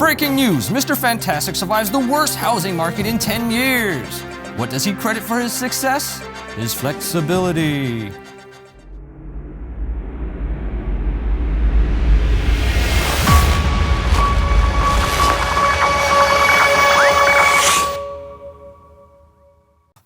Breaking news, Mr. Fantastic survives the worst housing market in 10 years. What does he credit for his success? His flexibility.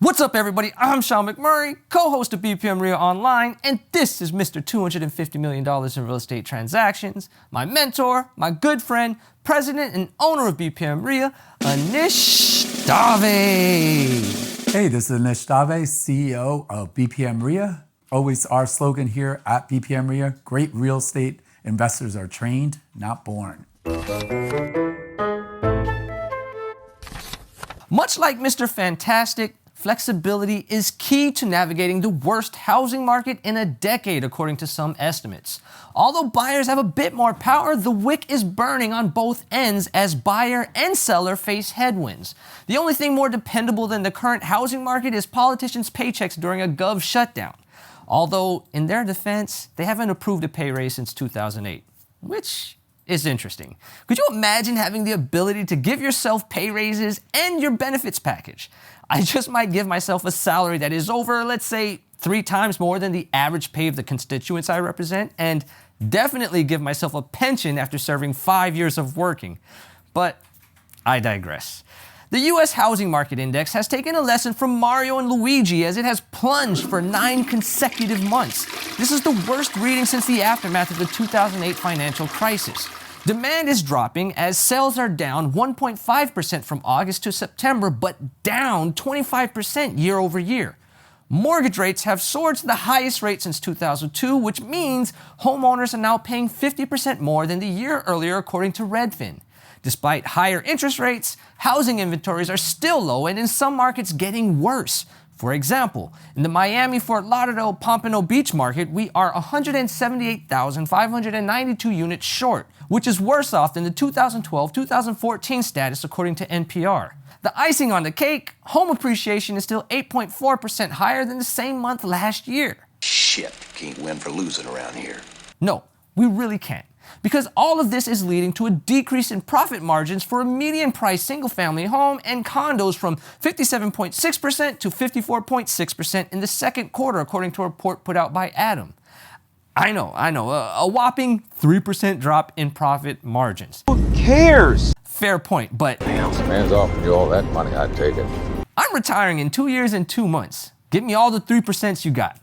What's up, everybody? I'm Sean McMurray, co-host of BPM RIA Online, and this is Mr. $250 million in real estate transactions. My mentor, my good friend, president and owner of BPM RIA, Anish Dave. Hey, this is Anish Dave, CEO of BPM RIA. Always our slogan here at BPM RIA, great real estate investors are trained, not born. Much like Mr. Fantastic, flexibility is key to navigating the worst housing market in a decade, according to some estimates. Although buyers have a bit more power, the wick is burning on both ends as buyer and seller face headwinds. The only thing more dependable than the current housing market is politicians' paychecks during a gov shutdown. Although, in their defense, they haven't approved a pay raise since 2008, which is interesting. Could you imagine having the ability to give yourself pay raises and your benefits package? I just might give myself a salary that is over, let's say, 3 times more than the average pay of the constituents I represent, and definitely give myself a pension after serving 5 years of working. But I digress. The US Housing Market Index has taken a lesson from Mario and Luigi as it has plunged for 9 consecutive months. This is the worst reading since the aftermath of the 2008 financial crisis. Demand is dropping as sales are down 1.5% from August to September, but down 25% year over year. Mortgage rates have soared to the highest rate since 2002, which means homeowners are now paying 50% more than the year earlier, according to Redfin. Despite higher interest rates, housing inventories are still low and in some markets getting worse. For example, in the Miami, Fort Lauderdale, Pompano Beach market, we are 178,592 units short, which is worse off than the 2012-2014 status according to NPR. The icing on the cake, home appreciation is still 8.4% higher than the same month last year. Shit, can't win for losing around here. No, we really can't. Because all of this is leading to a decrease in profit margins for a median price single-family home and condos from 57.6% to 54.6% in the second quarter, according to a report put out by Adam. I know, a whopping 3% drop in profit margins. Who cares? Fair point, but Hands off with all that money, I'd take it. I'm retiring in 2 years and 2 months. Give me all the 3% you got.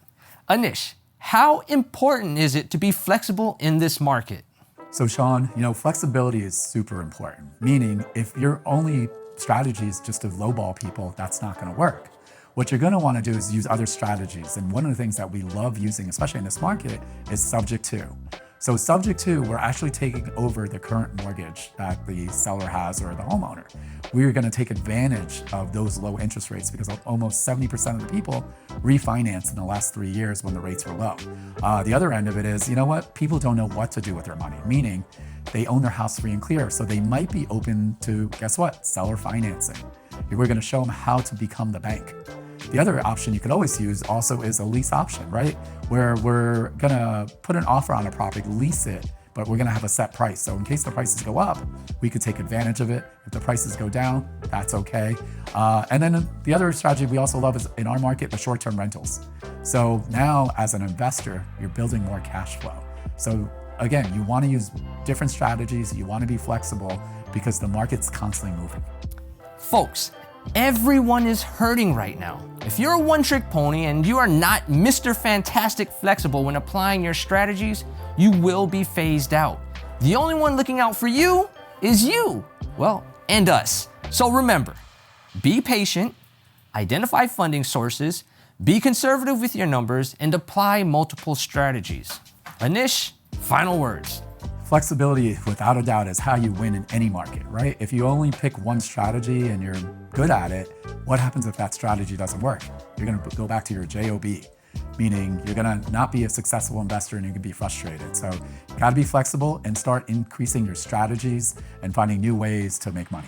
Anish, how important is it to be flexible in this market? So Sean, flexibility is super important, meaning if your only strategy is just to lowball people, that's not gonna work. What you're gonna wanna do is use other strategies. And one of the things that we love using, especially in this market, is subject to. So subject to, we're actually taking over the current mortgage that the seller has or the homeowner. We're gonna take advantage of those low interest rates because almost 70% of the people refinanced in the last 3 years when the rates were low. The other end of it is, people don't know what to do with their money, meaning they own their house free and clear. So they might be open to, guess what, seller financing. We're gonna show them how to become the bank. The other option you could always use also is a lease option, right? Where we're gonna put an offer on a property, lease it, but we're gonna have a set price. So in case the prices go up, we could take advantage of it. If the prices go down, that's okay. And then the other strategy we also love is in our market, the short-term rentals. So now as an investor, you're building more cash flow. So again, you wanna use different strategies, you wanna be flexible because the market's constantly moving. Folks, everyone is hurting right now. If you're a one-trick pony and you are not Mr. Fantastic flexible when applying your strategies, you will be phased out. The only one looking out for you is you. Well, and us. So remember, be patient, identify funding sources, be conservative with your numbers, and apply multiple strategies. Anish, final words. Flexibility, without a doubt, is how you win in any market, right? If you only pick one strategy and you're good at it, what happens if that strategy doesn't work? You're gonna go back to your JOB, meaning you're gonna not be a successful investor and you can be frustrated. So you gotta be flexible and start increasing your strategies and finding new ways to make money.